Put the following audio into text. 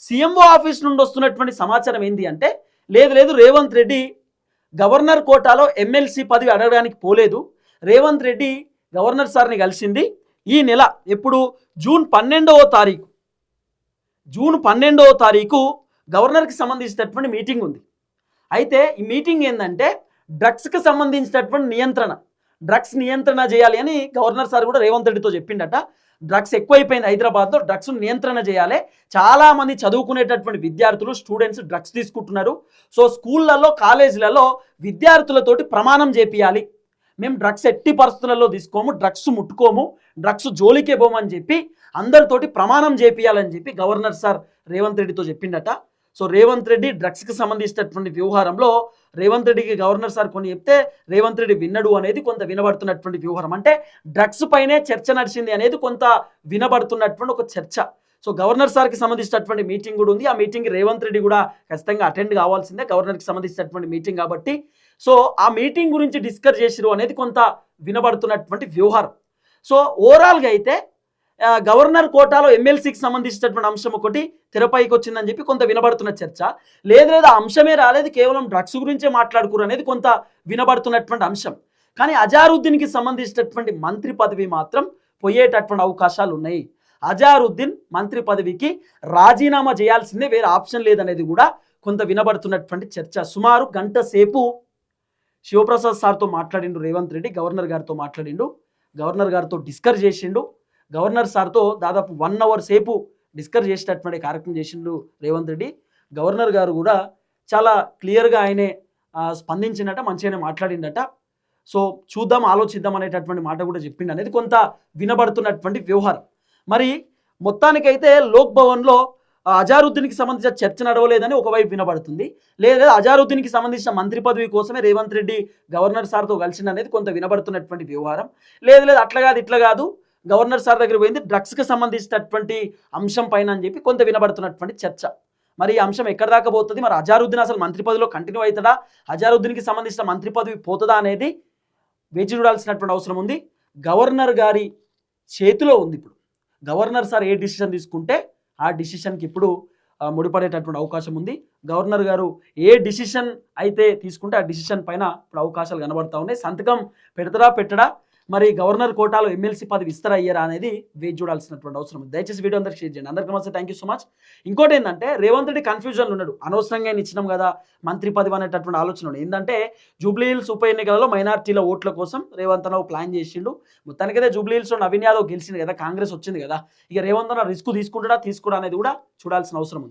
CMO office నుండి వస్తున్నటువంటి సమాచారం ఏంటి అంటే, లేదు రేవంత్ రెడ్డి గవర్నర్ కోటాలో ఎమ్మెల్సీ పదవి అడగడానికి పోలేదు. రేవంత్ రెడ్డి గవర్నర్ సార్ని కలిసింది ఈ నెల ఎప్పుడు జూన్ 12వ తారీఖు గవర్నర్కి సంబంధించినటువంటి మీటింగ్ ఉంది. అయితే ఈ మీటింగ్ ఏంటంటే డ్రగ్స్కి సంబంధించినటువంటి డ్రగ్స్ నియంత్రణ చేయాలి అని గవర్నర్ సార్ కూడా రేవంత్ రెడ్డితో చెప్పిండట. డ్రగ్స్ ఎక్కువైపోయింది హైదరాబాద్లో, డ్రగ్స్ నియంత్రణ చేయాలి. చాలామంది చదువుకునేటటువంటి విద్యార్థులు స్టూడెంట్స్ డ్రగ్స్ తీసుకుంటున్నారు. సో స్కూళ్ళల్లో కాలేజీలలో విద్యార్థులతోటి ప్రమాణం చేపియాలి, మేము డ్రగ్స్ ఎట్టి పరిస్థితులలో తీసుకోము, డ్రగ్స్ ముట్టుకోము, డ్రగ్స్ జోలికే పోమని చెప్పి అందరితోటి ప్రమాణం చేపియాలని చెప్పి గవర్నర్ సార్ రేవంత్ రెడ్డితో చెప్పిండట. సో రేవంత్ రెడ్డి డ్రగ్స్కి సంబంధించినటువంటి వ్యవహారంలో రేవంత్ రెడ్డికి గవర్నర్ సార్ కొన్ని చెప్తే రేవంత్ రెడ్డి విన్నడు అనేది కొంత వినబడుతున్నటువంటి వ్యవహారం. అంటే డ్రగ్స్ పైనే చర్చ నడిచింది అనేది కొంత వినబడుతున్నటువంటి ఒక చర్చ. సో గవర్నర్ సార్కి సంబంధించినటువంటి మీటింగ్ కూడా ఉంది. ఆ మీటింగ్కి రేవంత్ రెడ్డి కూడా ఖచ్చితంగా అటెండ్ కావాల్సిందే, గవర్నర్కి సంబంధించినటువంటి మీటింగ్ కాబట్టి. సో ఆ మీటింగ్ గురించి డిస్కస్ చేసిరు అనేది కొంత వినబడుతున్నటువంటి వ్యవహారం. సో ఓవరాల్గా అయితే గవర్నర్ కోటాలో ఎమ్మెల్సీకి సంబంధించినటువంటి అంశం ఒకటి తెరపైకి వచ్చిందని చెప్పి కొంత వినబడుతున్న చర్చ. లేదు ఆ అంశమే రాలేదు, కేవలం డ్రగ్స్ గురించే మాట్లాడుకోరు అనేది కొంత వినబడుతున్నటువంటి అంశం. కానీ అజారుద్దీన్కి సంబంధించినటువంటి మంత్రి పదవి మాత్రం పోయేటటువంటి అవకాశాలు ఉన్నాయి. అజారుద్దీన్ మంత్రి పదవికి రాజీనామా చేయాల్సిందే, వేరే ఆప్షన్ లేదనేది కూడా కొంత వినబడుతున్నటువంటి చర్చ. సుమారు గంట సేపు శివప్రసాద్ సార్తో మాట్లాడిండు రేవంత్ రెడ్డి, గవర్నర్ గారితో మాట్లాడిండు, గవర్నర్ గారితో డిస్కస్ చేసిండు. గవర్నర్ సార్తో దాదాపు 1 అవర్ సేపు డిస్కస్ చేసేటటువంటి కార్యక్రమం చేసిండు రేవంత్ రెడ్డి. గవర్నర్ గారు కూడా చాలా క్లియర్గా ఆయనే స్పందించినట్ట, మంచిగానే మాట్లాడిండట. సో చూద్దాం, ఆలోచిద్దాం అనేటటువంటి మాట కూడా చెప్పిండు అనేది కొంత వినబడుతున్నటువంటి వ్యవహారం. మరి మొత్తానికైతే లోక్ భవన్లో అజారుద్దీన్కి సంబంధించిన చర్చ నడవలేదని ఒకవైపు వినబడుతుంది. లేదా అజారుద్దీన్కి సంబంధించిన మంత్రి పదవి కోసమే రేవంత్ రెడ్డి గవర్నర్ సార్తో కలిసిండు అనేది కొంత వినబడుతున్నటువంటి వ్యవహారం. లేదు ఇట్లా కాదు గవర్నర్ సార్ దగ్గర పోయింది డ్రగ్స్కి సంబంధించినటువంటి అంశం పైన అని చెప్పి కొంత వినబడుతున్నటువంటి చర్చ. మరి ఈ అంశం ఎక్కడ దాకా పోతుంది, మరి అజారుద్దీన్ అసలు మంత్రి పదవిలో కంటిన్యూ అవుతుందా, అజారుద్దీన్కి సంబంధించిన మంత్రి పదవి పోతుందా అనేది వేచి చూడాల్సినటువంటి అవసరం ఉంది. గవర్నర్ గారి చేతిలో ఉంది. ఇప్పుడు గవర్నర్ సార్ ఏ డిసిషన్ తీసుకుంటే ఆ డిసిషన్కి ఇప్పుడు ముడిపడేటటువంటి అవకాశం ఉంది. గవర్నర్ గారు ఏ డిసిషన్ అయితే తీసుకుంటే ఆ డిసిషన్ పైన ఇప్పుడు అవకాశాలు కనబడతా ఉన్నాయి. సంతకం పెట్టడా, మరి గవర్నర్ కోటాలో ఎమ్మెల్సీ పదవి ఇస్తారా అయ్యారా అనేది వేచి చూడాల్సినటువంటి అవసరం ఉంది. దయచేసి వీడియో అందరికి షేర్ చేయండి. అందరికీ నమస్తే, థ్యాంక్ యూ సో మచ్. ఇంకోటి ఏంటంటే రేవంత్ రెడ్డి కన్ఫ్యూజన్లో ఉన్నాడు. అనవసరంగా ఆయన ఇచ్చినాం కదా మంత్రి పదవి అనేటటువంటి ఆలోచన ఉంది. ఏంటంటే జూబ్లీ హిల్స్ ఉప ఎన్నికలలో మైనార్టీల ఓట్ల కోసం రేవంత్ అన్న ప్లాన్ చేసిండు. మొత్తానికైతే జూబ్లీ హిల్స్లో నవీన్ యాదవ్ గెలిచింది కదా, కాంగ్రెస్ వచ్చింది కదా, ఇక రేవంత్ అన్న రిస్క్ తీసుకుంటాడా తీసుకోడా అనేది కూడా చూడాల్సిన అవసరం ఉంది.